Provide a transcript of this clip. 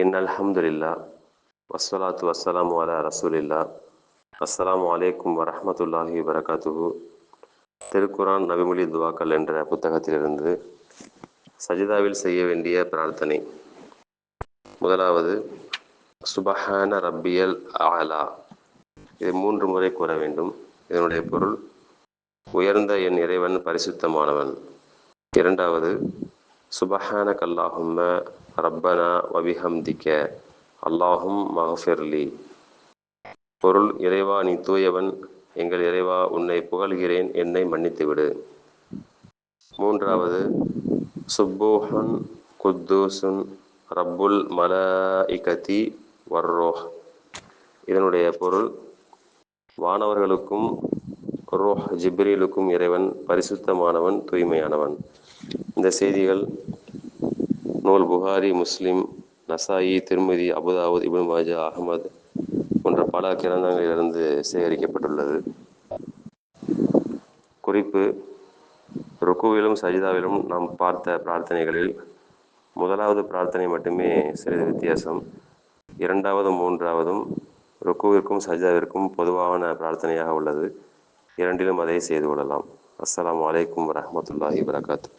அல்ஹம்துலில்லா வஸ்ஸலாத்து வஸ்ஸலாமு அலா ரசூலில்லா. அஸ்ஸலாமு அலைக்கும் வரஹ்மத்துல்லாஹி வரகாத்துஹு. திருக்குரான் நபிமொழி துவாக்கள் என்ற புத்தகத்திலிருந்து சஜிதாவில் செய்ய வேண்டிய பிரார்த்தனை. முதலாவது, சுபஹான ரப்பியல் ஆலா. இதை 3 முறை கூற வேண்டும். இதனுடைய பொருள், உயர்ந்த என் இறைவன் பரிசுத்தமானவன். இரண்டாவது, சுபஹானக அல்லாஹும்ம ரப்பனா வபிஹம்திக அல்லாஹும் மஃபிர்லி. பொருள், இறைவா நீ தூயவன், எங்கள் இறைவா உன்னை புகழ்கிறேன், என்னை மன்னித்துவிடு. மூன்றாவது, சுப்பூஹுன் குத்தூசுன் ரப்புல் மலாஇகதி வர்ரோஹ். இதனுடைய பொருள், வானவர்களுக்கும் ரூஹ் ஜிப்ரீலுக்கும் இறைவன் பரிசுத்தமானவன், தூய்மையானவன். இந்த செய்திகள் நூல் புகாரி, முஸ்லிம், நசாயி, திர்மிதி, அபுதாவுத், இப்னு மாஜா, அஹ்மத் போன்ற பல கிரந்தங்களிலிருந்து சேகரிக்கப்பட்டுள்ளது. குறிப்பு: ருக்குவிலும் சஜிதாவிலும் நாம் பார்த்த பிரார்த்தனைகளில் முதலாவது பிரார்த்தனை மட்டுமே சிறிது வித்தியாசம். இரண்டாவது, மூன்றாவதும் ருக்குவிற்கும் சஜிதாவிற்கும் பொதுவான பிரார்த்தனையாக உள்ளது. இரண்டிலும் அதை செய்து கொள்ளலாம். அஸ்ஸலாமு அலைக்கும் வரஹ்மத்துல்லாஹி வரகாத்துஹு.